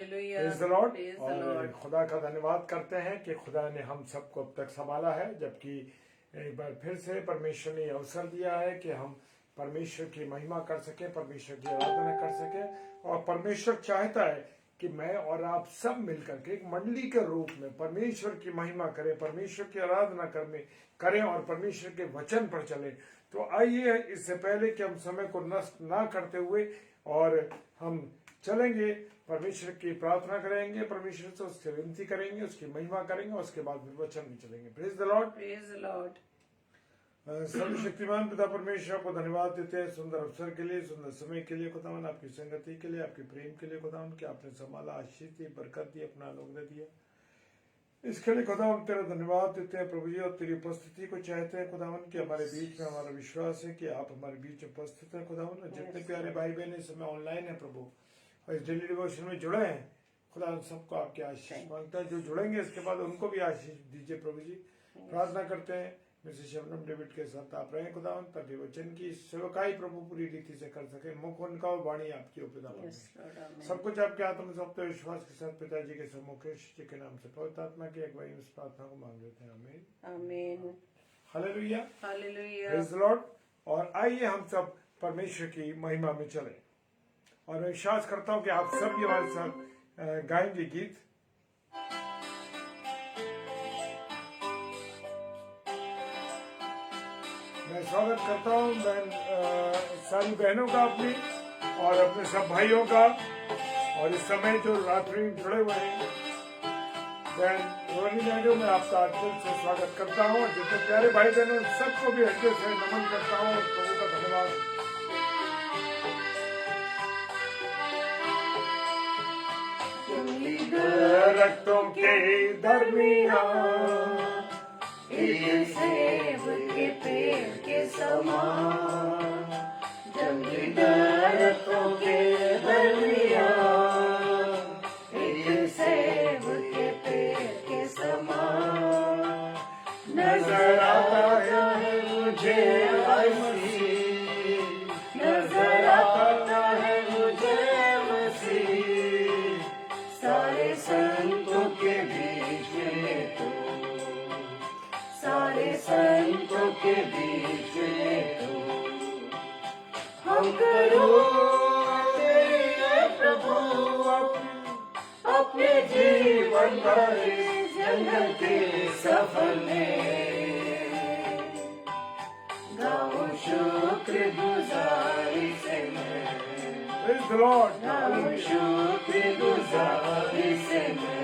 Praise the Lord. और खुदा का धन्यवाद करते हैं कि खुदा ने हम सबको अब तक संभाला है, जबकि एक बार फिर से परमेश्वर ने अवसर दिया है कि हम परमेश्वर की महिमा कर सके, परमेश्वर की आराधना कर सके। और परमेश्वर चाहता है कि मैं और आप सब मिलकर के एक मंडली के रूप में परमेश्वर की महिमा करें, परमेश्वर की आराधना करें और परमेश्वर के वचन पर चलें। तो आइए, इससे पहले कि हम समय को नष्ट ना करते हुए और हम चलेंगे, परमेश्वर की प्रार्थना करेंगे, परमेश्वर से उससे विनती करेंगे, उसकी महिमा करेंगे, उसके बाद फिर वचन में चलेंगे। Praise the Lord. Praise the Lord. सर्वशक्तिमान पिता परमेश्वर को धन्यवाद देते हैं सुंदर अवसर के लिए, सुंदर समय के लिए, खुदावन आपकी संगति के लिए, आपके प्रेम के लिए, खुदावन कि आपने संभाला, आशीष दी, बरकत दी, अपना अनुग्रह दिया। इसके लिए खुदावन तेरा धन्यवाद देते हैं प्रभु जी, और तेरी उपस्थिति को चाहते हैं खुदावन कि हमारे बीच में, हमारा विश्वास है कि आप हमारे बीच उपस्थित हैं खुदावन। जितने प्यारे भाई बहन इस समय ऑनलाइन है प्रभु और इस डेली डिवोशन में जुड़े हैं, खुदा उन सबको आपके आशीष मांगता है। जो जुड़ेंगे इसके बाद उनको भी आशीष दीजिए प्रभु जी। प्रार्थना करते हैं मिसेस शबनम डेविड के साथ आप रहें खुदावन, ताकि वचन की सेवकाई प्रभु पूरी रीति से कर सके। मुख उनका और वाणी आपकी हो पिता। सब कुछ आपके हाथों में सौंपते विश्वास के साथ पिताजी के सम्मुख यीशु के नाम से पवित्र आत्मा की अगुवाई में इस प्रार्थना को मांग लेते हैं। आमीन आमीन। Hallelujah, hallelujah. Praise the Lord. और आइए हम सब परमेश्वर की महिमा में चलें, और मैं विश्वास करता हूं कि आप सब भी हमारे साथ गाएंगे गीत। मैं स्वागत करता हूं सारी बहनों का अपनी और अपने सब भाइयों का, और इस समय जो रात्रि में जुड़े हुए हैं बहन रोनी नायडू, मैं आपका दिल से स्वागत करता हूं। और जितने प्यारे भाई बहनों सबको भी हृदय से नमन करता हूं और प्रभु का धन्यवाद। रक्तों के दरमियान एक सेब के पेड़ के समान, जंगली दरख्तों के दरमियान एक सेब के पेड़ के समान नजर आता है मुझे मसीह, नजर आता है मुझे मसीह। सारे संतों के बीच में तू, सारे संतों के बीच में तू, हम करो तेरे प्रभु अपने जीवन भर जंगल के सफर में। गाऊं शुक्र गुजारी से मैं, प्रेज़ द लॉर्ड, गाऊं शुक्र गुजारी से मैं।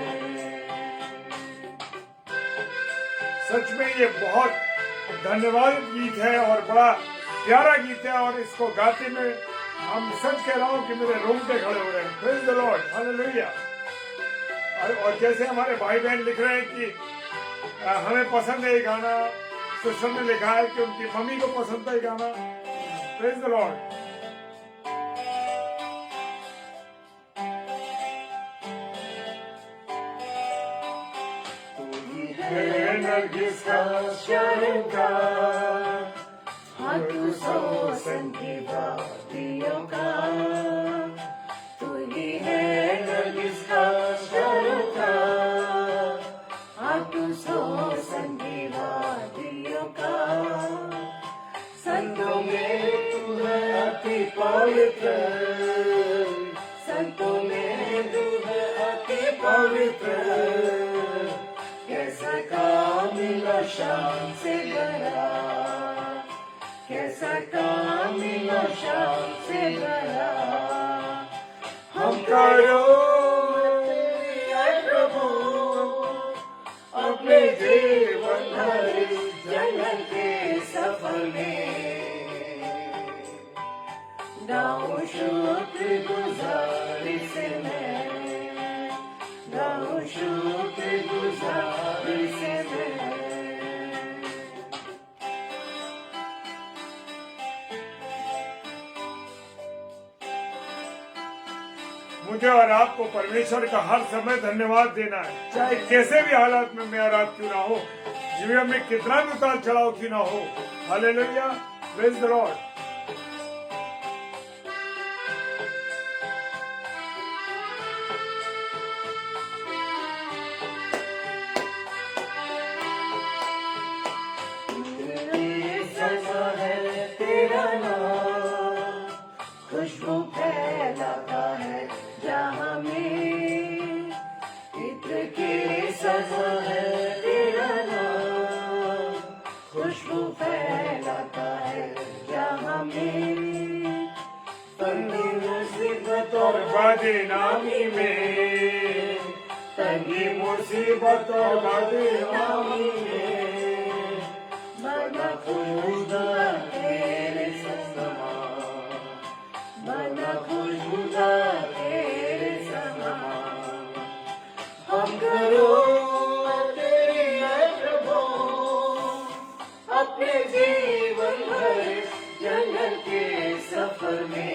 सच में ये बहुत धन्यवाद गीत है और बड़ा प्यारा गीत है, और इसको गाते में हम सच कह रहा हूँ कि मेरे रोंगटे खड़े हो रहे हैं। Praise the Lord, hallelujah. और जैसे हमारे भाई बहन लिख रहे हैं कि हमें पसंद है ये गाना, सिस्टर ने लिखा है कि उनकी मम्मी को पसंद था ये गाना। Praise the Lord. नरगिस का शर्मगार, हाँ तू सोसन की वादियों का, तू ही है नरगिस का शर्मगार, हाँ तू सोसन की वादियों का। संतों में तू है अति पवित्र, संतों में तू है अति पवित्र। कैसा कामिला शान से भरा, कैसा कामिला शान से भरा। हम करो प्रभु अपने जीवन भर जंगल के सफर में। गाऊं शुक्र गुजारी से मैं, गाऊं शुक्र गुजारी से मैं। मुझे और आपको परमेश्वर का हर समय धन्यवाद देना है, चाहे कैसे भी हालात में मैं और आप क्यों ना हो, जीवन में कितना भी उतार चढ़ाव क्यों ना हो। Hallelujah, praise the Lord. में, इत्र के सजा है तेरा नाम, खुशबू फैलाता है जहाँ में, तंगी मुसीबत और बदनामी में, तंगी मुसीबत और बदनामी में, बना खुशबूदार तेरे समान, बना खुशबूदार तेरे समान। हम करो तेरी है प्रभु, अपने जीवन भर जंगल के सफर में,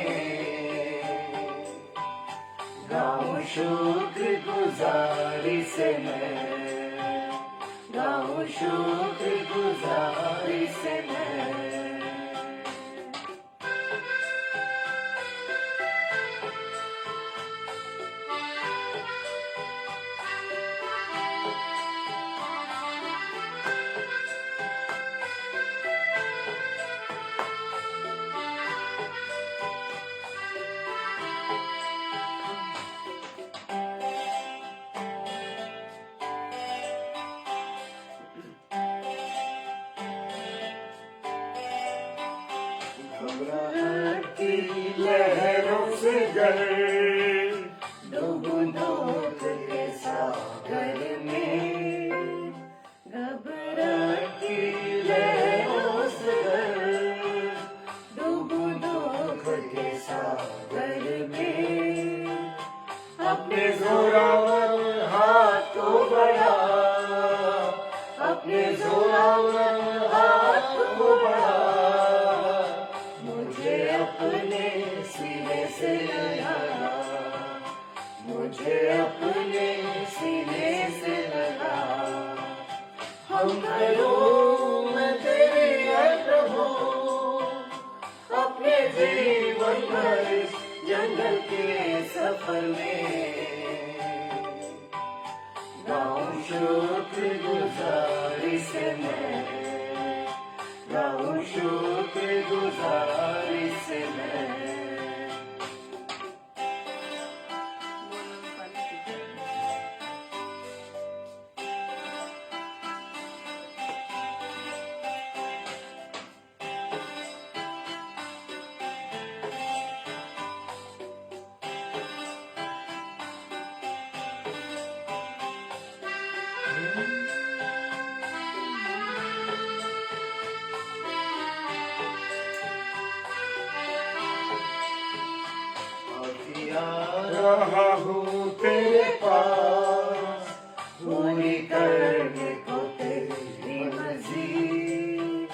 गाऊं शुक्र गुजारी से मैं, गाऊं शुक्र गुजारी से मैं। घबराहट की लहरों से गए, डूबूं दुख के सागर में, घबराहट की लहरों से गए, डूबूं दुख के सागर में, अपने जोरावर हाथ को बढ़ा, अपने जोरावर हाथ को बढ़ा, मुझे अपने सीने से लगा, मुझे अपने सीने से लगा। हम करूं मैं तेरी है प्रभु, अपने जीवन भर जंगल के सफर में, गाऊं शुक्र गुजारी से मैं, गाऊं शुक्र गुजारी से मैं। रहा हूँ तेरे पास, पूरी करने को तेरी मर्जी,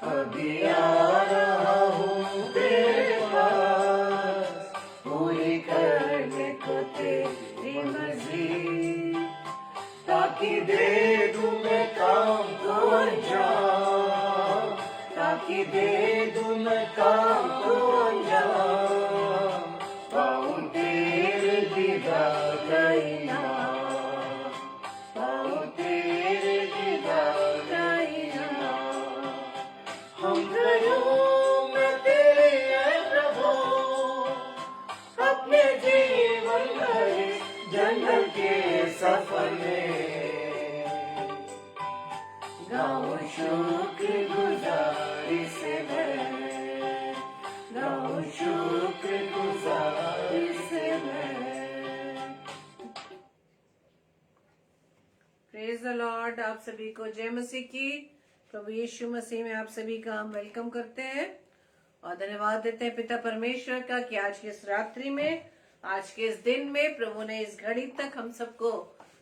अभी आ रहा हूँ तेरे पास, पूरी करने को तेरी मर्जी, ताकि दे दूं मैं काम को अंजाम, ताकि दे दूं मैं काम को अंजाम, पाऊं तेरे दीदार का इनाम, पाऊं तेरे दीदार का इनाम। हम करूं मैं तेरी है प्रभु, अपने जीवन भर जंगल के सफर में, गाऊं शुक्र गुजारी से मैं, गाऊं शुक्र गुजारी से मैं। Praise the Lord. आप सभी को जय मसीह की। प्रभु यीशु मसीह में आप सभी का हम वेलकम करते हैं और धन्यवाद देते हैं पिता परमेश्वर का कि आज की इस रात्रि में, आज के इस दिन में प्रभु ने इस घड़ी तक हम सबको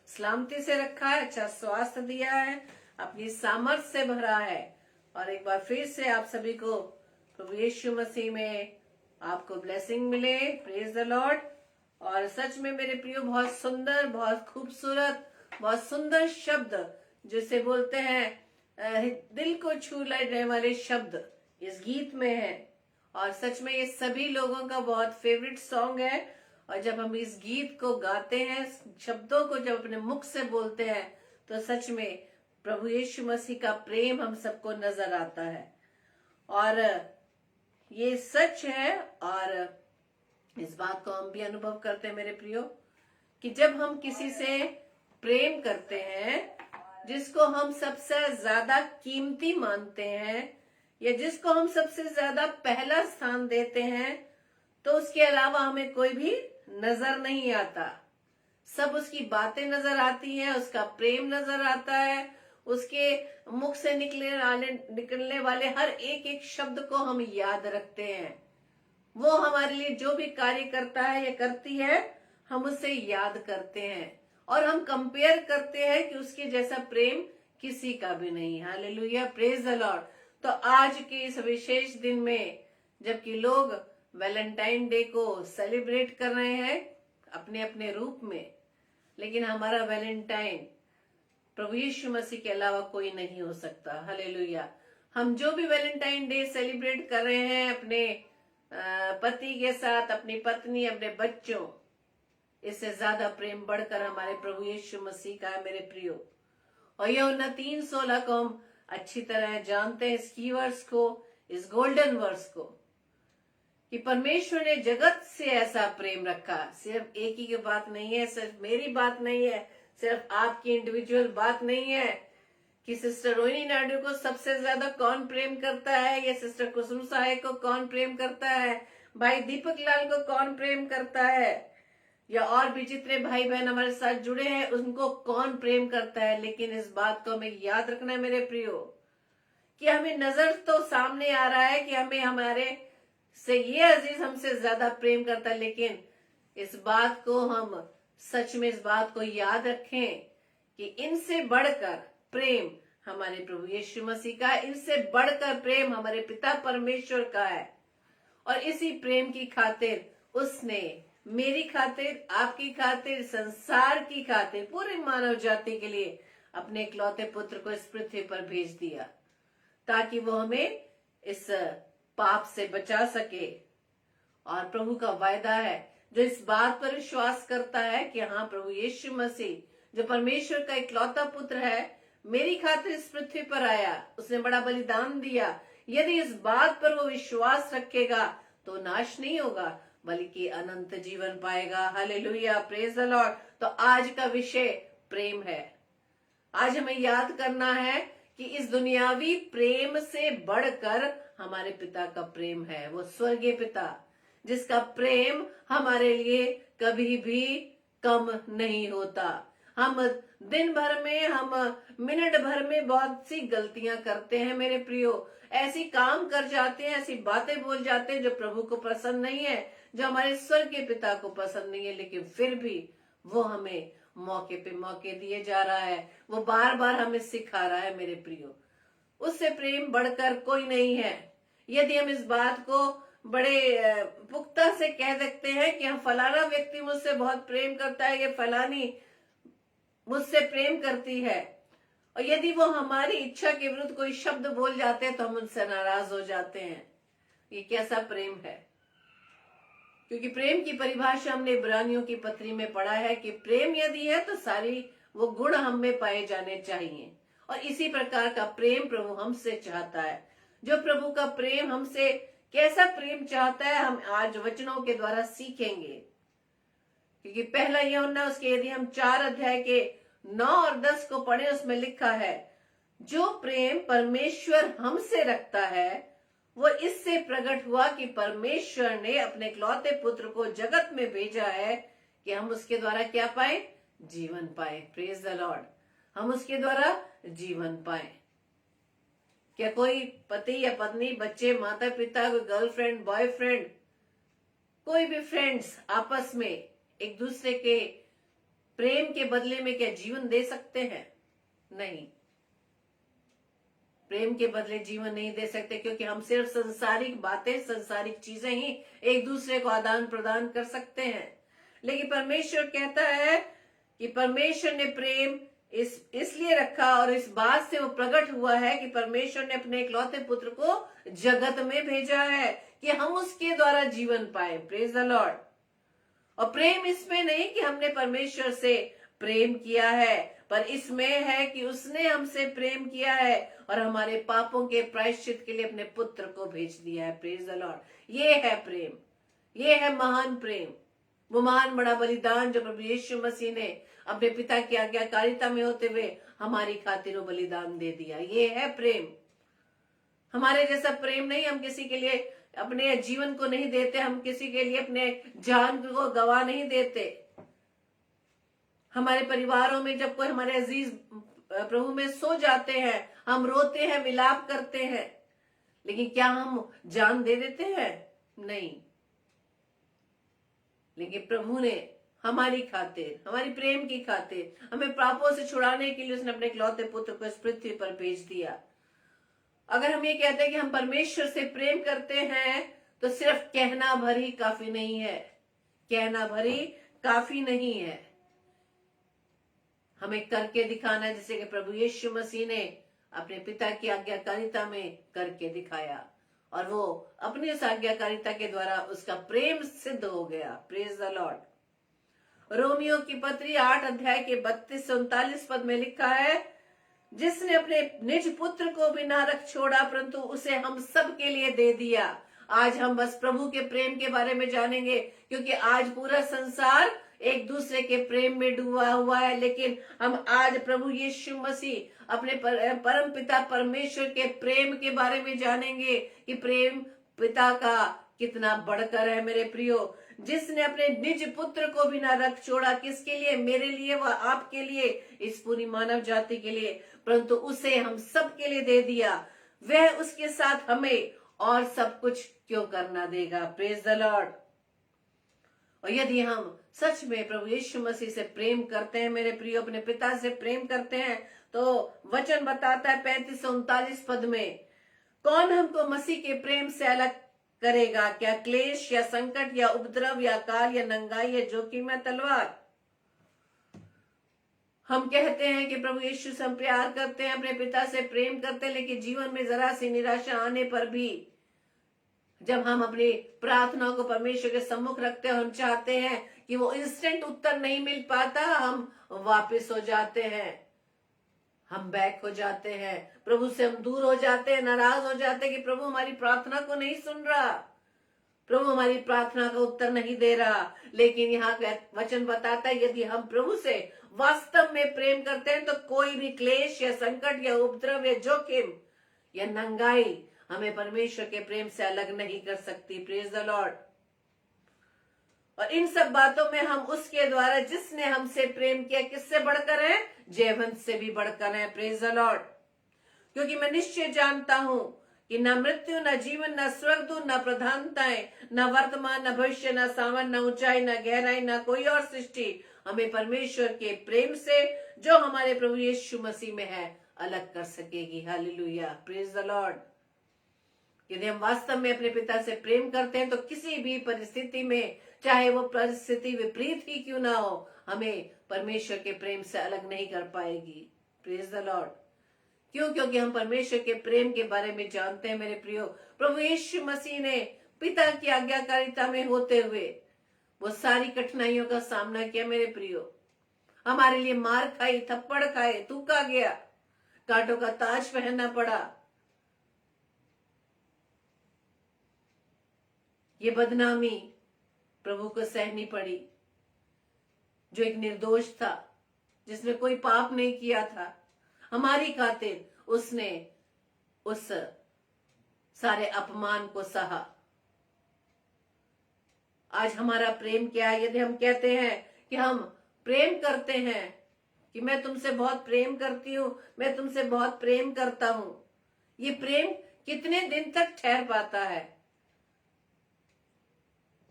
सलामती से रखा है, अच्छा स्वास्थ्य दिया है, अपनी सामर्थ्य से भरा है। और एक बार फिर से आप सभी को प्रभु यीशु मसीह में आपको ब्लेसिंग मिले। Praise the Lord. और सच में मेरे प्रियो बहुत सुंदर, बहुत खूबसूरत, बहुत सुंदर शब्द जिसे बोलते हैं दिल को छू लेने वाले शब्द इस गीत में है। और सच में ये सभी लोगों का बहुत फेवरेट सॉन्ग है। और जब हम इस गीत को गाते हैं, शब्दों को जब अपने मुख से बोलते हैं, तो सच में प्रभु यीशु मसीह का प्रेम हम सबको नजर आता है। और ये सच है और इस बात को हम भी अनुभव करते हैं मेरे प्रियो। कि जब हम किसी से प्रेम करते हैं, जिसको हम सबसे ज्यादा कीमती मानते हैं या जिसको हम सबसे ज्यादा पहला स्थान देते हैं, तो उसके अलावा हमें कोई भी नजर नहीं आता। सब उसकी बातें नजर आती हैं, उसका प्रेम नजर आता है, उसके मुख से निकलने वाले हर एक एक शब्द को हम याद रखते हैं। वो हमारे लिए जो भी कार्य करता है या करती है, हम उसे याद करते हैं और हम कंपेयर करते हैं कि उसके जैसा प्रेम किसी का भी नहीं। Hallelujah, praise the Lord. तो आज के इस विशेष दिन में, जबकि लोग वैलेंटाइन डे को सेलिब्रेट कर रहे हैं अपने अपने रूप में, लेकिन हमारा वैलेंटाइन प्रभु यीशु मसीह के अलावा कोई नहीं हो सकता। हालेलुया। हम जो भी वैलेंटाइन डे सेलिब्रेट कर रहे हैं अपने पति के साथ, अपनी पत्नी, अपने बच्चों, इससे ज्यादा प्रेम बढ़कर हमारे प्रभु यीशु मसीह का है मेरे प्रियो। और यूहन्ना 3:16 को हम अच्छी तरह जानते हैं, इस कीवर्ड्स को, इस गोल्डन वर्ड्स को, कि परमेश्वर ने जगत से ऐसा प्रेम रखा। सिर्फ एक ही की बात नहीं है, सिर्फ मेरी बात नहीं है, सिर्फ आपकी इंडिविजुअल बात नहीं है कि सिस्टर रोहिणी नायडू को सबसे ज्यादा कौन प्रेम करता है, या सिस्टर कुसुम साहे को कौन प्रेम करता है, भाई दीपक लाल को कौन प्रेम करता है, या और भी जितने भाई बहन हमारे साथ जुड़े हैं उनको कौन प्रेम करता है। लेकिन इस बात को हमें याद रखना है मेरे प्रियो, कि हमें नजर तो सामने आ रहा है कि हमें हमारे से ये अजीज हमसे ज्यादा प्रेम करता है, लेकिन इस बात को हम सच में इस बात को याद रखें कि इनसे बढ़कर प्रेम हमारे प्रभु यीशु मसीह का है, इनसे बढ़कर प्रेम हमारे पिता परमेश्वर का है। और इसी प्रेम की खातिर उसने मेरी खातिर, आपकी खातिर, संसार की खातिर, पूरी मानव जाति के लिए अपने इकलौते पुत्र को इस पृथ्वी पर भेज दिया, ताकि वो हमें इस पाप से बचा सके। और प्रभु का वायदा है, जो इस बात पर विश्वास करता है कि हाँ, प्रभु यीशु मसीह जो परमेश्वर का इकलौता पुत्र है, मेरी खातिर इस पृथ्वी पर आया, उसने बड़ा बलिदान दिया। यदि इस बात पर वो विश्वास रखेगा तो नाश नहीं होगा, बल्कि अनंत जीवन पाएगा। Hallelujah, praise the Lord. तो आज का विषय प्रेम है। आज हमें याद करना है कि इस दुनियावी प्रेम से बढ़कर हमारे पिता का प्रेम है, वो स्वर्गीय पिता, जिसका प्रेम हमारे लिए कभी भी कम नहीं होता। हम दिन भर में, हम मिनट भर में बहुत सी गलतियां करते हैं मेरे प्रियो, ऐसी काम कर जाते हैं, ऐसी बातें बोल जाते हैं जो प्रभु को पसंद नहीं है, जो हमारे स्वर्ग के पिता को पसंद नहीं है, लेकिन फिर भी वो हमें मौके पे मौके दिए जा रहा है, वो बार बार हमें सिखा रहा है मेरे प्रियो। उससे प्रेम बढ़कर कोई नहीं है। यदि हम इस बात को बड़े पुख्ता से कह सकते हैं कि हम फलाना व्यक्ति मुझसे बहुत प्रेम करता है, ये फलानी मुझसे प्रेम करती है, और यदि वो हमारी इच्छा के विरुद्ध कोई शब्द बोल जाते हैं तो हम उनसे नाराज हो जाते हैं। ये कैसा प्रेम है? क्योंकि प्रेम की परिभाषा हमने इब्रानियों की पत्री में पढ़ा है कि प्रेम यदि है तो सारी वो गुण हम में पाए जाने चाहिए। और इसी प्रकार का प्रेम प्रभु हमसे चाहता है। जो प्रभु का प्रेम हमसे कैसा प्रेम चाहता है, हम आज वचनों के द्वारा सीखेंगे। क्योंकि पहला यूहन्ना, उसके यदि हम 4 अध्याय के 9 और 10 को पढ़े, उसमें लिखा है, जो प्रेम परमेश्वर हमसे रखता है वो इससे प्रकट हुआ कि परमेश्वर ने अपने इकलौते पुत्र को जगत में भेजा है कि हम उसके द्वारा क्या पाए? जीवन पाए। Praise the Lord. हम उसके द्वारा जीवन पाए। क्या कोई पति या पत्नी, बच्चे, माता पिता, कोई गर्लफ्रेंड, बॉयफ्रेंड, कोई भी फ्रेंड्स आपस में एक दूसरे के प्रेम के बदले में क्या जीवन दे सकते हैं? नहीं, प्रेम के बदले जीवन नहीं दे सकते, क्योंकि हम सिर्फ संसारिक बातें, संसारिक चीजें ही एक दूसरे को आदान प्रदान कर सकते हैं। लेकिन परमेश्वर कहता है कि परमेश्वर ने प्रेम इसलिए रखा, और इस बात से वो प्रकट हुआ है कि परमेश्वर ने अपने इकलौते पुत्र को जगत में भेजा है कि हम उसके द्वारा जीवन पाए। Praise the Lord. और प्रेम इसमें नहीं कि हमने परमेश्वर से प्रेम किया है, पर इसमें है कि उसने हमसे प्रेम किया है और हमारे पापों के प्रायश्चित के लिए अपने पुत्र को भेज दिया है। Praise the Lord. ये है प्रेम, ये है महान प्रेम। वो महान बड़ा बलिदान जो प्रभु यीशु मसीह ने अपने पिता की आज्ञाकारिता में होते हुए हमारी खातिर वो बलिदान दे दिया। ये है प्रेम। हमारे जैसा प्रेम नहीं, हम किसी के लिए अपने जीवन को नहीं देते, हम किसी के लिए अपने जान को गवा नहीं देते। हमारे परिवारों में जब कोई हमारे अजीज प्रभु में सो जाते हैं, हम रोते हैं, विलाप करते हैं, लेकिन क्या हम जान दे देते हैं? नहीं। लेकिन प्रभु ने हमारी खातिर, हमारी प्रेम की खातिर हमें पापों से छुड़ाने के लिए उसने अपने इकलौते पुत्र को इस पृथ्वी पर भेज दिया। अगर हम ये कहते हैं कि हम परमेश्वर से प्रेम करते हैं तो सिर्फ कहना भर ही काफी नहीं है। कहना भर ही काफी नहीं है, हमें करके दिखाना है, जैसे कि प्रभु यीशु मसीह ने अपने पिता की आज्ञाकारिता में करके दिखाया और वो अपनी उस आज्ञाकारिता के द्वारा उसका प्रेम सिद्ध हो गया। Praise the Lord. रोमियो की पत्री 8 अध्याय के 32 से 39 पद में लिखा है, जिसने अपने निज पुत्र को भी ना रख छोड़ा परंतु उसे हम सब के लिए दे दिया। आज हम बस प्रभु के प्रेम के बारे में जानेंगे, क्योंकि आज पूरा संसार एक दूसरे के प्रेम में डूबा हुआ है, लेकिन हम आज प्रभु यीशु मसीह अपने परम पिता परमेश्वर के प्रेम के बारे में जानेंगे कि प्रेम पिता का कितना बढ़कर है। मेरे प्रियो, जिसने अपने निज पुत्र को भी ना रख छोड़ा, किसके लिए? मेरे लिए व आपके लिए, इस पूरी मानव जाति के लिए, परंतु उसे हम सब के लिए दे दिया। वह उसके साथ हमें और सब कुछ क्यों करना देगा। Praise the Lord. और यदि हम सच में प्रभु यीशु मसीह से प्रेम करते हैं, मेरे प्रियो, अपने पिता से प्रेम करते हैं, तो वचन बताता है 35 से 39 पद में, कौन हमको मसीह के प्रेम से अलग करेगा? क्या क्लेश या संकट या उपद्रव या काल या नंगाई या जोखिम या तलवार? हम कहते हैं कि प्रभु यीशु से हम प्यार करते हैं, अपने पिता से प्रेम करते हैं, लेकिन जीवन में जरा सी निराशा आने पर भी जब हम अपनी प्रार्थनाओं को परमेश्वर के सम्मुख रखते हैं, हम चाहते हैं कि वो इंस्टेंट उत्तर नहीं मिल पाता, हम वापस हो जाते हैं, हम बैक हो जाते हैं, प्रभु से हम दूर हो जाते हैं, नाराज हो जाते हैं कि प्रभु हमारी प्रार्थना को नहीं सुन रहा, प्रभु हमारी प्रार्थना का उत्तर नहीं दे रहा। लेकिन यहाँ वचन बताता है, यदि हम प्रभु से वास्तव में प्रेम करते हैं तो कोई भी क्लेश या संकट या उपद्रव या जोखिम या नंगाई हमें परमेश्वर के प्रेम से अलग नहीं कर सकती। Praise the Lord. और इन सब बातों में हम उसके द्वारा जिसने हमसे प्रेम किया, किससे बढ़कर है? जयवंत से भी बढ़कर है। Praise the Lord. क्योंकि मैं निश्चय जानता हूं कि न मृत्यु, न जीवन, न स्वर्गदूत, न प्रधानताएं, न वर्तमान, न भविष्य, न सामर्थ, न ऊंचाई, न गहराई, न कोई और सृष्टि हमें परमेश्वर के प्रेम से जो हमारे प्रभु यीशु मसीह में है अलग कर सकेगी। हालेलुया। Praise the Lord. यदि हम वास्तव में अपने पिता से प्रेम करते हैं तो किसी भी परिस्थिति में, चाहे वो परिस्थिति विपरीत ही क्यों ना हो, हमें परमेश्वर के प्रेम से अलग नहीं कर पाएगी। Praise the Lord. क्यों? क्योंकि हम परमेश्वर के प्रेम के बारे में जानते हैं। मेरे प्रियो, प्रभु यीशु मसीह ने पिता की आज्ञाकारिता में होते हुए वो सारी कठिनाइयों का सामना किया। मेरे प्रियो, हमारे लिए मार खाई, थप्पड़ खाए, थूका गया, कांटों का ताज पहनना पड़ा, ये बदनामी प्रभु को सहनी पड़ी, जो एक निर्दोष था, जिसने कोई पाप नहीं किया था, हमारी खातिर उसने उस सारे अपमान को सहा। आज हमारा प्रेम क्या है? यदि हम कहते हैं कि हम प्रेम करते हैं, कि मैं तुमसे बहुत प्रेम करती हूं, मैं तुमसे बहुत प्रेम करता हूं, ये प्रेम कितने दिन तक ठहर पाता है?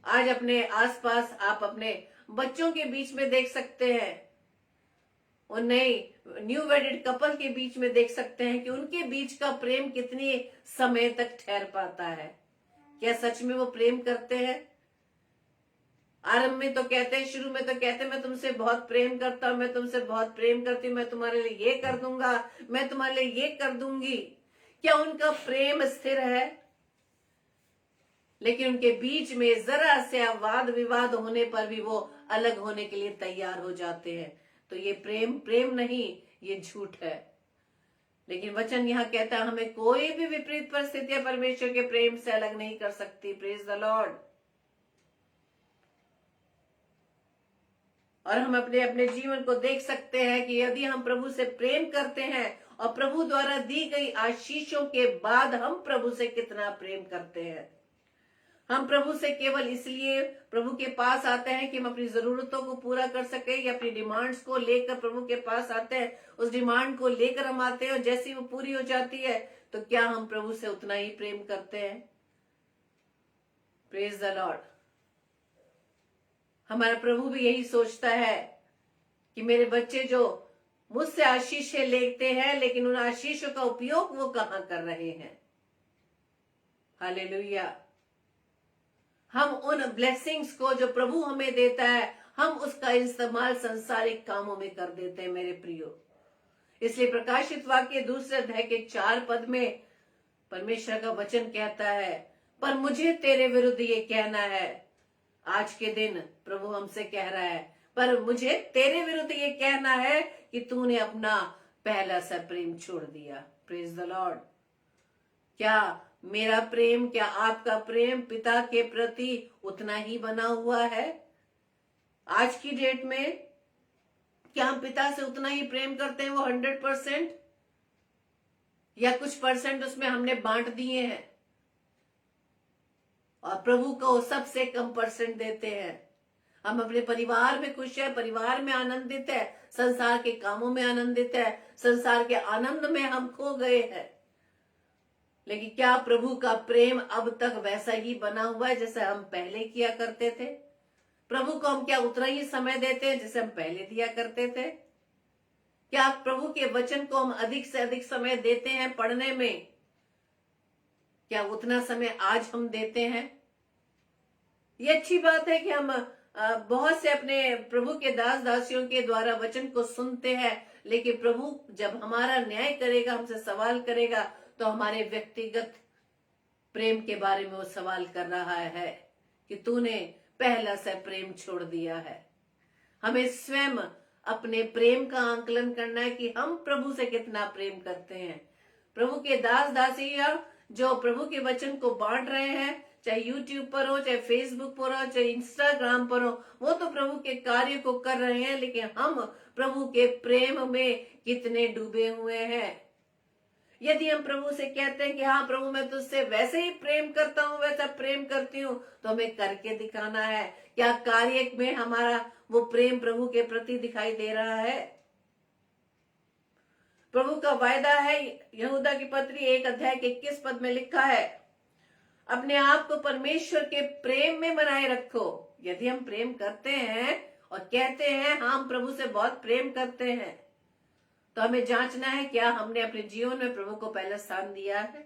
आज अपने आसपास आप अपने बच्चों के बीच में देख सकते हैं, और नए न्यू वेडेड कपल के बीच में देख सकते हैं कि उनके बीच का प्रेम कितनी समय तक ठहर पाता है। क्या सच में वो प्रेम करते हैं? आरंभ में तो कहते हैं, शुरू में तो कहते हैं, मैं तुमसे बहुत प्रेम करता हूं, मैं तुमसे बहुत प्रेम करती हूँ, मैं तुम्हारे लिए ये कर दूंगा, मैं तुम्हारे लिए ये कर दूंगी। क्या उनका प्रेम स्थिर है? लेकिन उनके बीच में जरा से वाद विवाद होने पर भी वो अलग होने के लिए तैयार हो जाते हैं। तो ये प्रेम नहीं, ये झूठ है। लेकिन वचन यहाँ कहता है, हमें कोई भी विपरीत परिस्थितियां परमेश्वर के प्रेम से अलग नहीं कर सकती। Praise the Lord. और हम अपने अपने जीवन को देख सकते हैं कि यदि हम प्रभु से प्रेम करते हैं और प्रभु द्वारा दी गई आशीषों के बाद हम प्रभु से कितना प्रेम करते हैं। हम प्रभु से केवल इसलिए प्रभु के पास आते हैं कि हम अपनी जरूरतों को पूरा कर सके, या अपनी डिमांड्स को लेकर प्रभु के पास आते हैं, उस डिमांड को लेकर हम आते हैं और जैसी वो पूरी हो जाती है तो क्या हम प्रभु से उतना ही प्रेम करते हैं? Praise the Lord. हमारा प्रभु भी यही सोचता है कि मेरे बच्चे जो मुझसे आशीषें लेते हैं, लेकिन उन आशीषों का उपयोग वो कहां कर रहे हैं। हालेलुया। हम उन ब्लेसिंग्स को जो प्रभु हमें देता है, हम उसका इस्तेमाल संसारिक कामों में कर देते हैं मेरे प्रियो। इसलिए प्रकाशित वाक्य 2 अध्याय के 4 पद में परमेश्वर का वचन कहता है, पर मुझे तेरे विरुद्ध ये कहना है। आज के दिन प्रभु हमसे कह रहा है, पर मुझे तेरे विरुद्ध ये कहना है कि तूने अपना पहला सा प्रेम छोड़ दिया। Praise the Lord. क्या मेरा प्रेम, क्या आपका प्रेम पिता के प्रति उतना ही बना हुआ है? आज की डेट में क्या हम पिता से उतना ही प्रेम करते हैं, वो 100%, या कुछ परसेंट उसमें हमने बांट दिए हैं और प्रभु को सबसे कम परसेंट देते हैं? हम अपने परिवार में खुश है, परिवार में आनंदित है, संसार के कामों में आनंदित है, संसार के आनंद में हम खो गए हैं। लेकिन क्या प्रभु का प्रेम अब तक वैसा ही बना हुआ है जैसे हम पहले किया करते थे? प्रभु को हम क्या उतना ही समय देते हैं जैसे हम पहले दिया करते थे? क्या प्रभु के वचन को हम अधिक से अधिक समय देते हैं पढ़ने में? क्या उतना समय आज हम देते हैं? ये अच्छी बात है कि हम बहुत से अपने प्रभु के दास दासियों के द्वारा वचन को सुनते हैं, लेकिन प्रभु जब हमारा न्याय करेगा, हमसे सवाल करेगा, तो हमारे व्यक्तिगत प्रेम के बारे में वो सवाल कर रहा है कि तूने पहला सा प्रेम छोड़ दिया है। हमें स्वयं अपने प्रेम का आंकलन करना है कि हम प्रभु से कितना प्रेम करते हैं। प्रभु के दास दासियां जो प्रभु के वचन को बांट रहे हैं, चाहे YouTube पर हो, चाहे Facebook पर हो, चाहे Instagram पर हो, वो तो प्रभु के कार्य को कर रहे हैं, लेकिन हम प्रभु के प्रेम में कितने डूबे हुए हैं। यदि हम प्रभु से कहते हैं कि हाँ प्रभु मैं तुझसे वैसे ही प्रेम करता हूँ, वैसा प्रेम करती हूँ, तो हमें करके दिखाना है। क्या कार्य में हमारा वो प्रेम प्रभु के प्रति दिखाई दे रहा है? प्रभु का वायदा है, यहूदा की पत्री 1 अध्याय के 21 पद में लिखा है, अपने आप को परमेश्वर के प्रेम में बनाए रखो। यदि हम प्रेम करते हैं और कहते हैं हाँ हम प्रभु से बहुत प्रेम करते हैं, तो हमें जांचना है क्या हमने अपने जीवन में प्रभु को पहला स्थान दिया है।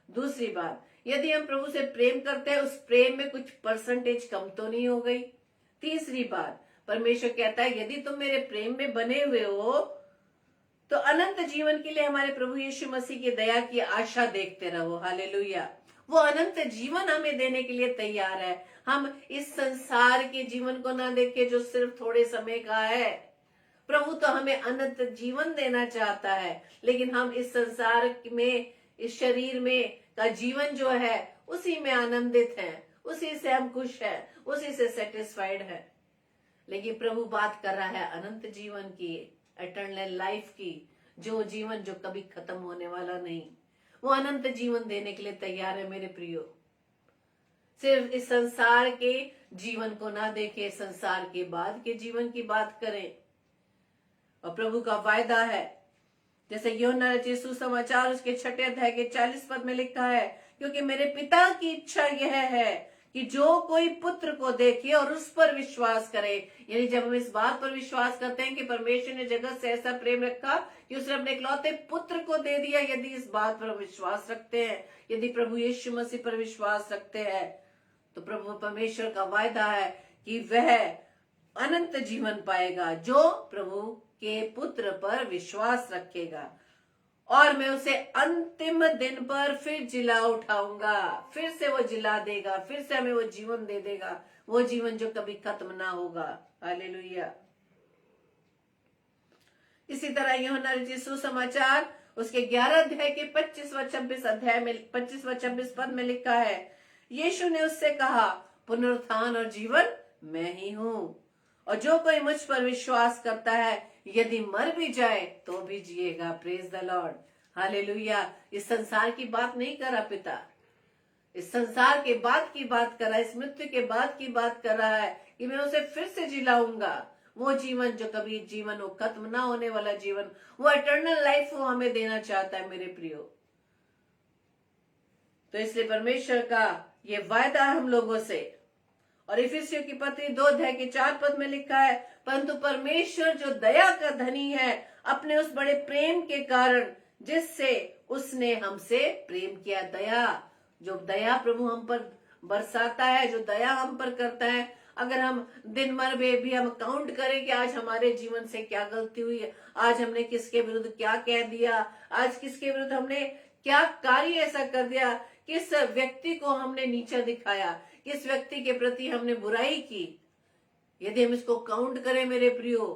दूसरी बात, यदि हम प्रभु से प्रेम करते हैं, उस प्रेम में कुछ परसेंटेज कम तो नहीं हो गई। तीसरी बात, परमेश्वर कहता है यदि तुम मेरे प्रेम में बने हुए हो तो अनंत जीवन के लिए हमारे प्रभु यीशु मसीह की दया की आशा देखते रहो। हालेलुया। वो अनंत जीवन हमें देने के लिए तैयार है। हम इस संसार के जीवन को ना देखें जो सिर्फ थोड़े समय का है। प्रभु तो हमें अनंत जीवन देना चाहता है, लेकिन हम इस संसार में, इस शरीर में का जीवन जो है उसी में आनंदित हैं, उसी से हम खुश हैं, उसी से सेटिस्फाइड है। लेकिन प्रभु बात कर रहा है अनंत जीवन की, एटर्नल लाइफ की, जो जीवन जो कभी खत्म होने वाला नहीं। वो अनंत जीवन देने के लिए तैयार है मेरे प्रियो। सिर्फ इस संसार के जीवन को ना देखें, संसार के बाद के जीवन की बात करें। और प्रभु का वायदा है, जैसे यूहन्ना रचित सुसमाचार उसके 6 अध्याय के 40 पद में लिखा है, क्योंकि मेरे पिता की इच्छा यह है कि जो कोई पुत्र को देखे और उस पर विश्वास करे। यानी जब हम इस बात पर विश्वास करते हैं कि परमेश्वर ने जगत से ऐसा प्रेम रखा कि उसने अपने इकलौते पुत्र को दे दिया, यदि इस बात पर विश्वास रखते हैं, यदि प्रभु यीशु मसीह पर विश्वास रखते हैं, तो प्रभु परमेश्वर का वायदा है कि वह अनंत जीवन पाएगा जो प्रभु के पुत्र पर विश्वास रखेगा, और मैं उसे अंतिम दिन पर फिर जिला उठाऊंगा। फिर से वो जिला देगा, फिर से हमें वो जीवन दे देगा, वो जीवन जो कभी खत्म ना होगा। हालेलुया। इसी तरह यूहन्ना रचित सुसमाचार उसके 11 अध्याय के 25 व 26 अध्याय में 25 व 26 पद में लिखा है, यीशु ने उससे कहा, पुनरुत्थान और जीवन मैं ही हूँ, और जो कोई मुझ पर विश्वास करता है यदि मर भी जाए तो भी जिएगा। Praise the Lord, hallelujah. इस संसार की बात नहीं कर रहा पिता, इस संसार के बाद की बात कर रहा है, इस मृत्यु के बाद की बात कर रहा है कि मैं उसे फिर से जिलाऊंगा। वो जीवन जो कभी जीवन हो, खत्म ना होने वाला जीवन, वो इटर्नल लाइफ वो हमें देना चाहता है मेरे प्रियो। तो इसलिए परमेश्वर का ये वायदा है हम लोगों से। और इफिसियों की पत्री 2:4 में लिखा है, परंतु परमेश्वर जो दया का धनी है अपने उस बड़े प्रेम के कारण जिससे उसने हमसे प्रेम किया। दया, जो दया प्रभु हम पर बरसाता है, जो दया हम पर करता है। अगर हम दिन भर में भी हम काउंट करें कि आज हमारे जीवन से क्या गलती हुई है, आज हमने किसके विरुद्ध क्या कह दिया, आज किसके विरुद्ध हमने क्या कार्य ऐसा कर दिया, किस व्यक्ति को हमने नीचा दिखाया, किस व्यक्ति के प्रति हमने बुराई की, यदि हम इसको काउंट करें मेरे प्रियो,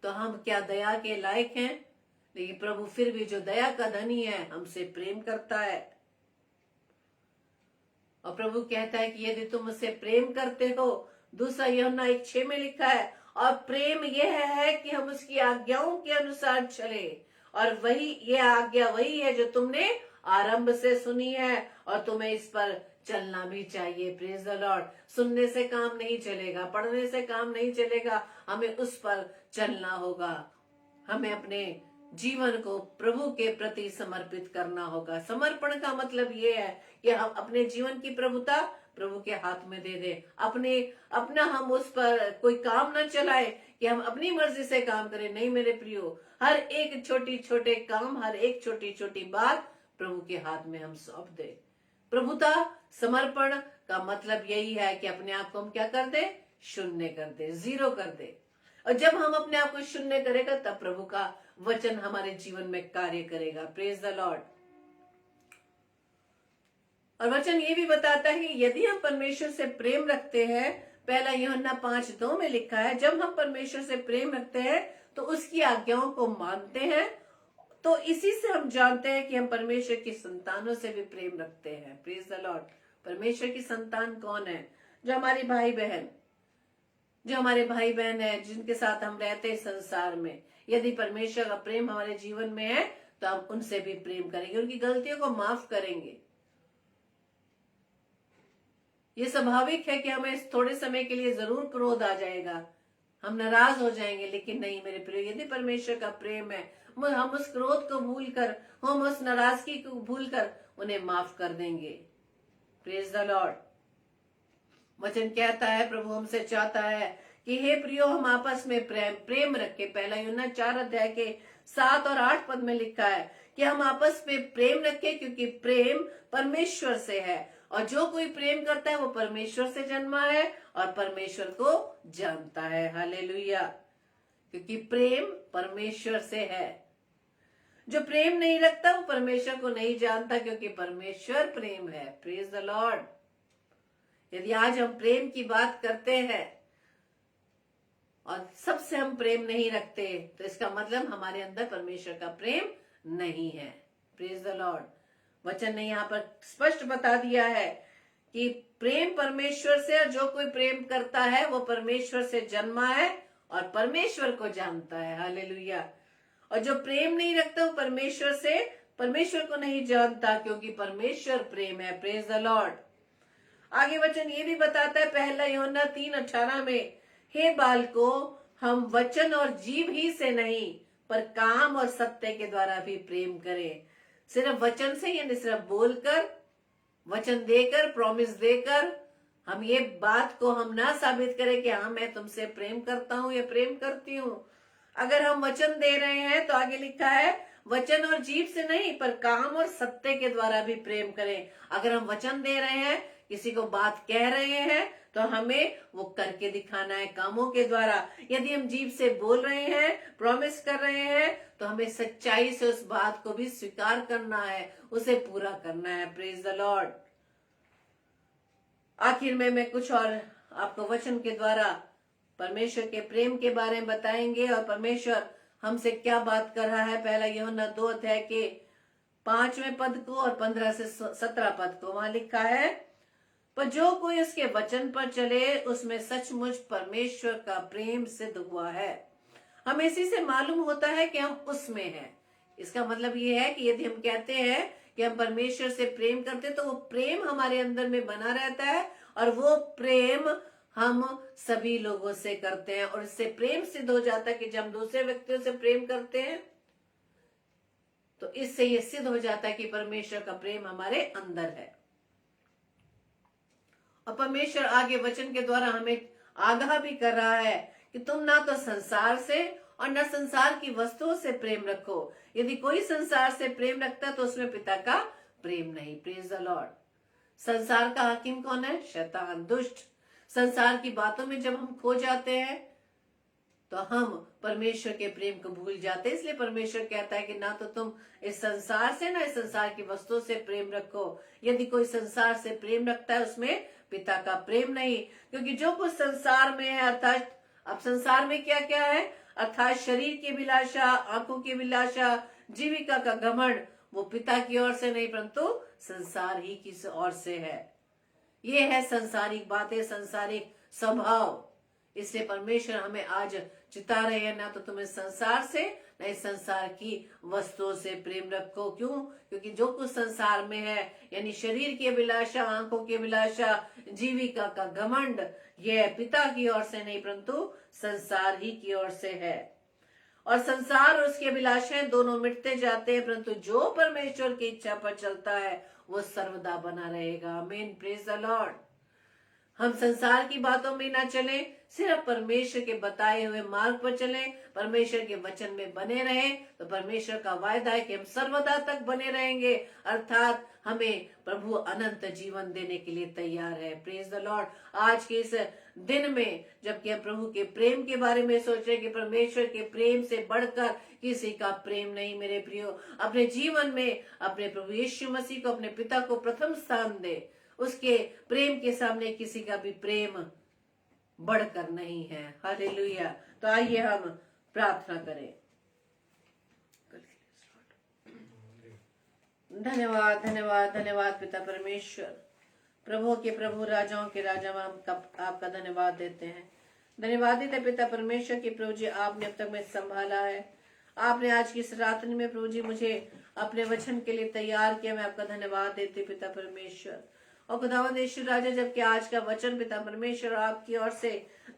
तो हम क्या दया के लायक हैं? लेकिन प्रभु फिर भी जो दया का धनी है हमसे प्रेम करता है। और प्रभु कहता है कि यदि तुम मुझसे प्रेम करते हो, 2 यूहन्ना 1:6 में लिखा है, और प्रेम यह है कि हम उसकी आज्ञाओं के अनुसार चले, और वही यह आज्ञा वही है जो तुमने आरंभ से सुनी है और तुम्हें इस पर चलना भी चाहिए। Praise the Lord. सुनने से काम नहीं चलेगा, पढ़ने से काम नहीं चलेगा, हमें उस पर चलना होगा। हमें अपने जीवन को प्रभु के प्रति समर्पित करना होगा। समर्पण का मतलब ये है कि हम अपने जीवन की प्रभुता प्रभु के हाथ में दे दे। अपना हम उस पर कोई काम न चलाए कि हम अपनी मर्जी से काम करें। नहीं मेरे प्रियो, हर एक छोटी छोटे काम, हर एक छोटी छोटी बात प्रभु के हाथ में हम सौंप दे। प्रभुता समर्पण का मतलब यही है कि अपने आप को हम क्या कर दे? शून्य कर दे, जीरो कर दे। और जब हम अपने आप को शून्य करेगा तब प्रभु का वचन हमारे जीवन में कार्य करेगा। Praise the Lord. और वचन ये भी बताता है कि यदि हम परमेश्वर से प्रेम रखते हैं, 1 यूहन्ना 5:2 में लिखा है, जब हम परमेश्वर से प्रेम रखते हैं तो उसकी आज्ञाओं को मानते हैं, तो इसी से हम जानते हैं कि हम परमेश्वर की संतानों से भी प्रेम रखते हैं। Praise the Lord. परमेश्वर की संतान कौन है? जो हमारे भाई बहन है, जिनके साथ हम रहते हैं संसार में। यदि परमेश्वर का प्रेम हमारे जीवन में है तो हम उनसे भी प्रेम करेंगे, उनकी गलतियों को माफ करेंगे। ये स्वाभाविक है कि हमें थोड़े समय के लिए जरूर क्रोध आ जाएगा, हम नाराज हो जाएंगे, लेकिन नहीं मेरे प्रिय, यदि परमेश्वर का प्रेम है, हम उस क्रोध को भूलकर, हम उस नाराजगी को भूलकर उन्हें माफ कर देंगे। Praise the Lord. वचन कहता है, प्रभु हमसे चाहता है कि हे प्रियो, हम आपस में प्रेम रखें। 1 यूहन्ना 4:7 और 8 में लिखा है कि हम आपस में प्रेम रखें, क्योंकि प्रेम परमेश्वर से है, और जो कोई प्रेम करता है वो परमेश्वर से जन्मा है और परमेश्वर को जानता है। हालेलुया। क्योंकि प्रेम परमेश्वर से है। जो प्रेम नहीं रखता वो परमेश्वर को नहीं जानता, क्योंकि परमेश्वर प्रेम है। Praise the Lord. यदि आज हम प्रेम की बात करते हैं और सबसे हम प्रेम नहीं रखते, तो इसका मतलब हमारे अंदर परमेश्वर का प्रेम नहीं है। Praise the Lord. वचन ने यहाँ पर स्पष्ट बता दिया है कि प्रेम परमेश्वर से, और जो कोई प्रेम करता है वो परमेश्वर से जन्मा है और परमेश्वर को जानता है। हालेलुया। और जो प्रेम नहीं रखता वो परमेश्वर को नहीं जानता, क्योंकि परमेश्वर प्रेम है। Praise the Lord. आगे वचन ये भी बताता है 1 यूहन्ना 3:18 में, हे बालको, हम वचन और जीव ही से नहीं पर काम और सत्य के द्वारा भी प्रेम करें। सिर्फ वचन से, यानी सिर्फ बोलकर, वचन देकर, प्रॉमिस देकर हम ये बात को हम ना साबित करें कि हाँ मैं तुमसे प्रेम करता हूँ या प्रेम करती हूँ। अगर हम वचन दे रहे हैं तो आगे लिखा है, वचन और जीव से नहीं पर काम और सत्य के द्वारा भी प्रेम करें। अगर हम वचन दे रहे हैं, किसी को बात कह रहे हैं, तो हमें वो करके दिखाना है कामों के द्वारा। यदि हम जीव से बोल रहे हैं, प्रॉमिस कर रहे हैं, तो हमें सच्चाई से उस बात को भी स्वीकार करना है, उसे पूरा करना है। Praise the Lord. आखिर में मैं कुछ और आपको वचन के द्वारा परमेश्वर के प्रेम के बारे में बताएंगे, और परमेश्वर हमसे क्या बात कर रहा है। 1 यूहन्ना 2 के 5वें पद को और 15 से 17 पद को, वहां लिखा है, पर जो कोई उसके वचन पर चले उसमें सचमुच परमेश्वर का प्रेम सिद्ध हुआ है। हमें इसी से मालूम होता है कि हम उसमें हैं। इसका मतलब ये है कि यदि हम कहते हैं कि हम परमेश्वर से प्रेम करते हैं, तो वो प्रेम हमारे अंदर में बना रहता है और वो प्रेम हम सभी लोगों से करते हैं। और इससे प्रेम सिद्ध हो जाता है कि जब हम दूसरे व्यक्तियों से प्रेम करते हैं तो इससे ये सिद्ध हो जाता है कि परमेश्वर का प्रेम हमारे अंदर है। और परमेश्वर आगे वचन के द्वारा हमें आगाह भी कर रहा है कि तुम ना तो संसार से और न संसार की वस्तुओं से प्रेम रखो। यदि कोई संसार से प्रेम रखता है तो उसमें पिता का प्रेम नहीं। Praise the Lord. संसार का हाकिम कौन है? शैतान, दुष्ट। संसार की बातों में जब हम खो जाते हैं तो हम परमेश्वर के प्रेम को भूल जाते हैं। इसलिए परमेश्वर कहता है कि ना तो तुम इस संसार से ना इस संसार की वस्तुओं से प्रेम रखो। यदि कोई संसार से प्रेम रखता है उसमें पिता का प्रेम नहीं। क्योंकि जो कुछ संसार में है, अर्थात अब संसार में क्या क्या है, अर्थात शरीर की अभिलाषा, आंखों की अभिलाषा, जीविका का घमंड, वो पिता की ओर से नहीं परंतु संसार ही की ओर से है। ये है संसारिक बातें, संसारिक स्वभाव। इसलिए परमेश्वर हमें आज चिता रहे हैं, ना तो तुम्हें संसार से न इस संसार की वस्तुओं से प्रेम रखो। क्यों? क्योंकि जो कुछ संसार में है, यानी शरीर की अभिलाषा, आंखों की अभिलाषा, जीविका का घमंड, यह पिता की ओर से नहीं परंतु संसार ही की ओर से है। और संसार और उसकी अभिलाषाएं दोनों मिटते जाते हैं, परंतु जो परमेश्वर की इच्छा पर चलता है वो सर्वदा बना रहेगा। आमीन। Praise the Lord. हम संसार की बातों में ना चलें, सिर्फ परमेश्वर के बताए हुए मार्ग पर चलें, परमेश्वर के वचन में बने रहें, तो परमेश्वर का वायदा है कि हम सर्वदा तक बने रहेंगे। अर्थात हमें प्रभु अनंत जीवन देने के लिए तैयार है। Praise the Lord. आज के इस दिन में जबकि हम प्रभु के प्रेम के बारे में सोच रहे कि परमेश्वर के प्रेम से बढ़कर किसी का प्रेम नहीं, मेरे प्रियो, अपने जीवन में अपने प्रभु यीशु मसीह को, अपने पिता को प्रथम स्थान दे। उसके प्रेम के सामने किसी का भी प्रेम बढ़कर नहीं है। हालेलुया। तो आइए हम प्रार्थना करें। धन्यवाद धन्यवाद धन्यवाद पिता परमेश्वर, प्रभु के प्रभु, राजाओं के राजा, हम आपका धन्यवाद देते हैं। धन्यवाद देते पिता परमेश्वर की प्रभु जी, आपने अब तक में संभाला है। आपने आज की इस रात्रि में प्रभु जी मुझे अपने वचन के लिए तैयार किया। मैं आपका धन्यवाद देती पिता परमेश्वर। और खुदावंद यीशु राजा, जबकि आज का वचन पिता परमेश्वर आपकी ओर से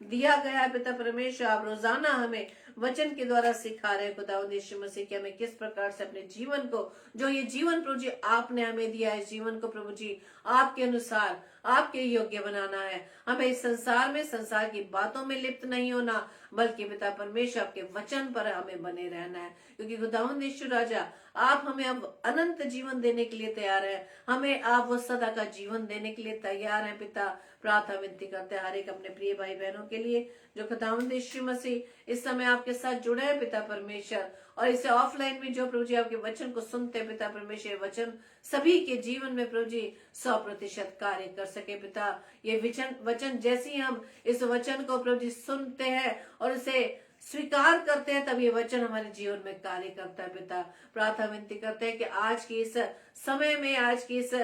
दिया गया है पिता परमेश्वर, आप रोजाना हमें वचन के द्वारा सिखा रहे हैं खुदावंद यीशु मसीह कि हमें किस प्रकार से अपने जीवन को, जो ये जीवन प्रभु जी आपने हमें दिया है, इस जीवन को प्रभु जी आपके अनुसार, आपके योग्य बनाना है। हमें इस संसार में, संसार की बातों में लिप्त नहीं होना, बल्कि पिता परमेश्वर आपके वचन पर हमें बने रहना है। क्योंकि खुदावंद यीशु राजा, आप हमें अब अनंत जीवन देने के लिए तैयार है। हमें आप वो सदा का जीवन देने के लिए तैयार हैं पिता। प्रार्थना विनती करते हैं हर एक अपने प्रिय भाई बहनों के लिए जो खुदावंद यीशु मसीह इस समय आपके साथ जुड़े हैं पिता परमेश्वर, और इसे ऑफलाइन में जो प्रभु जी आपके वचन को सुनते हैं पिता परमेश्वर, वचन सभी के जीवन में प्रभु जी 100% कार्य कर सके पिता। ये वचन जैसे ही हम इस वचन को प्रभु जी सुनते हैं और इसे स्वीकार करते हैं, तब ये वचन हमारे जीवन में कार्य करता है पिता। प्रार्थना विनती करते हैं कि आज की इस समय में, आज की इस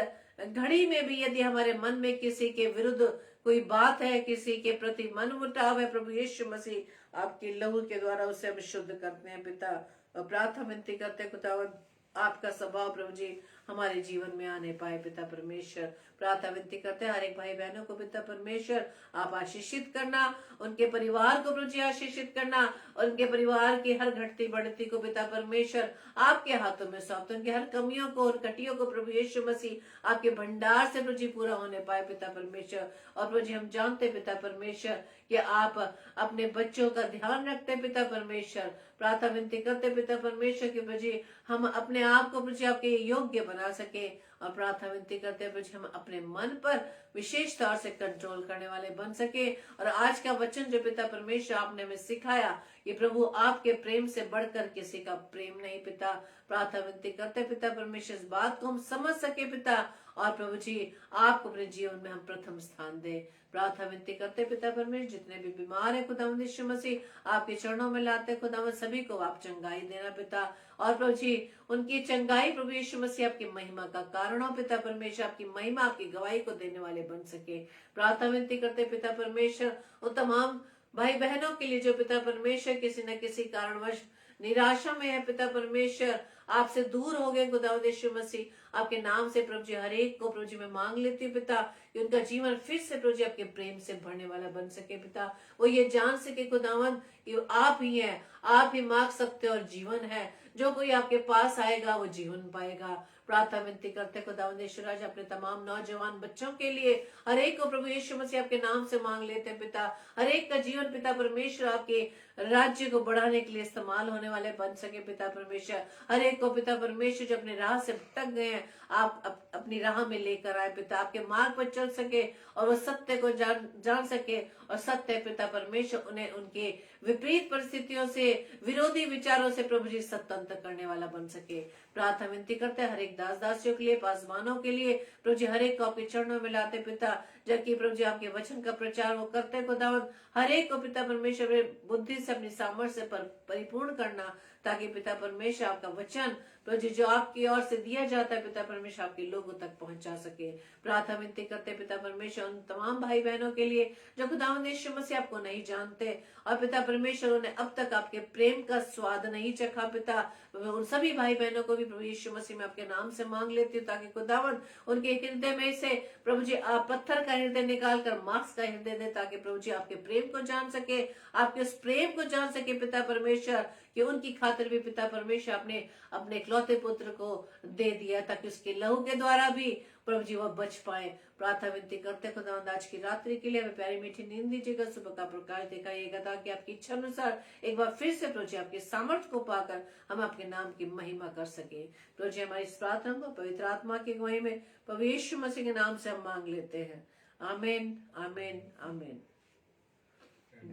घड़ी में भी यदि हमारे मन में किसी के विरुद्ध कोई बात है, किसी के प्रति मन मुटाव है, प्रभु यीशु मसीह आपके लहू के द्वारा उसे हम शुद्ध करते हैं पिता। और प्रार्थना विनती करते हैं खुदावंद आपका स्वभाव प्रभु जी हमारे जीवन में आने पाए पिता परमेश्वर। प्रार्थना विनती करते हैं हर एक भाई बहनों को पिता परमेश्वर आप आशीषित करना, उनके परिवार को प्रभु जी आशीषित करना, और उनके परिवार की हर घटती बढ़ती को पिता परमेश्वर आपके हाथों में सौंपते, उनकी हर कमियों को और कटियों को प्रभु यीशु मसीह आपके भंडार से प्रभु जी पूरा होने पाए पिता परमेश्वर। और प्रभु जी हम जानते पिता परमेश्वर कि आप अपने बच्चों का ध्यान रखते पिता परमेश्वर। प्रार्थना विनती करते पिता परमेश्वर की प्रभु जी हम अपने आप को प्रभु जी आपके योग्य बना सके। और प्रार्थना विनती करते हैं प्रभु जी हम अपने मन पर विशेष तौर से कंट्रोल करने वाले बन सके। और आज का वचन जो पिता परमेश्वर आपने हमें सिखाया कि प्रभु आपके प्रेम से बढ़कर किसी का प्रेम नहीं पिता। प्रार्थना विनती करते पिता परमेश्वर इस बात को हम समझ सके पिता, और प्रभु जी आपको अपने जीवन में हम प्रथम स्थान दे। प्रार्थना विनती करते पिता परमेश्वर जितने भी बीमार है खुदावंद यीशु मसीह आपके चरणों में लाते खुदावंद, सभी को आप चंगाई देना पिता। और प्रभु जी उनकी चंगाई प्रभु यीशु मसीह आपकी महिमा का कारण कारण हो पिता परमेश्वर, आपकी महिमा आपकी गवाही को देने वाले बन सके। प्रार्थना विनती करते पिता परमेश्वर उन तमाम भाई बहनों के लिए जो पिता परमेश्वर किसी न किसी कारणवश निराशा में है पिता परमेश्वर, आपसे दूर हो गए खुदावंद यीशु मसीह, आपके नाम से प्रभु जी हर एक को प्रभु जी मैं मांग लेती हूँ पिता कि उनका जीवन फिर से प्रभु जी आपके प्रेम से भरने वाला बन सके पिता। वो ये जान सके खुदावंद कि आप ही हैं, आप ही मांग सकते हो और जीवन है। जो कोई आपके पास आएगा वो जीवन पाएगा। प्रार्थना विनती करते खुदावंद यीशु राजा अपने तमाम नौजवान बच्चों के लिए, हर एक को प्रभु यीशु मसीह आपके नाम से मांग लेते हैं पिता। हर एक का जीवन पिता परमेश्वर आपके राज्य को बढ़ाने के लिए इस्तेमाल होने वाले बन सके पिता परमेश्वर। हर एक को पिता परमेश्वर जो अपने राह से भटक गए हैं, आप अपनी राह में लेकर आए पिता, आपके मार्ग पर चल सके और वो सत्य को जान सके, और सत्य पिता परमेश्वर उन्हें उनके विपरीत परिस्थितियों से, विरोधी विचारों से प्रभु जी स्वतंत्र करने वाला बन सके। प्रार्थना विनती करते हैं हर एक दास दासियों के लिए, पासवानों के लिए प्रभु जी, हर एक को आपके चरणों में लाते पिता, जबकि प्रभु जी आपके वचन का प्रचार वो करते खुदावंद, हर एक को पिता परमेश्वर बुद्धि से अपनी सामर्थ्य से परिपूर्ण करना, ताकि पिता परमेश्वर आपका वचन प्रभु जी जो आपकी ओर से दिया जाता है पिता परमेश्वर आपके लोगों तक पहुंचा सके। प्रार्थना विनती करते पिता परमेश्वर उन तमाम भाई बहनों के लिए जो खुदावंद यीशु मसीह आपको नहीं जानते, और पिता परमेश्वर उन्हें अब तक आपके प्रेम का स्वाद नहीं चखा पिता, उन सभी भाई बहनों को भी प्रभु यीशु मसीह में आपके नाम से मांग लेती हूँ, ताकि खुदावंद उनके हृदय में से प्रभु जी आप पत्थर का हृदय निकाल कर मांस का हृदय दे, ताकि प्रभु जी आपके प्रेम को जान सके, आपके उस प्रेम को जान सके पिता परमेश्वर, कि उनकी खातिर भी पिता परमेश्वर आपने अपने इकलौते पुत्र को दे दिया, ताकि उसके लहू के द्वारा भी प्रभु जी वह बच पाए। प्रार्थना विनती करते खुदावंद आज की रात्रि के लिए हमें प्यारी मीठी नींद दीजिएगा, सुबह का प्रकाश दिखाइएगा, ताकि आपकी इच्छा अनुसार एक बार फिर से प्रभु जी आपके सामर्थ्य को पाकर हम आपके नाम की महिमा कर सके। प्रभु जी हमारी इस प्रार्थना को पवित्र आत्मा की अगुवाई में प्रभु यीशु मसीह के नाम से हम मांग लेते हैं। आमीन आमीन आमीन।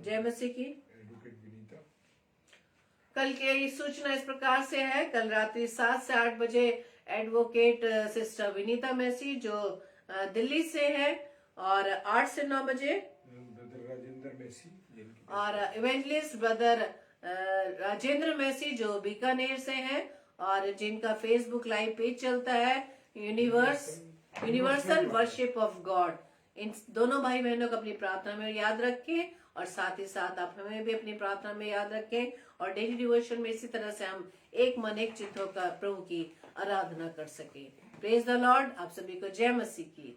जय मसीह की। कल की सूचना इस प्रकार से है, कल रात्रि 7 से 8 बजे एडवोकेट सिस्टर विनीता मैसी जो दिल्ली से है, और 8 से 9 बजे ब्रदर राजेंद्र मैसी, और इवेंजलिस्ट ब्रदर राजेंद्र मैसी जो बीकानेर से है, और जिनका फेसबुक लाइव पेज चलता है यूनिवर्सल वर्शिप ऑफ गॉड। इन दोनों भाई बहनों को अपनी प्रार्थना में याद रखें, और साथ ही साथ आप हमें भी अपनी प्रार्थना में याद रखें, और डेली डिवोशन में इसी तरह से हम एक मन एक चित्त होकर प्रभु की आराधना कर सके। Praise the Lord. आप सभी को जय मसीह की।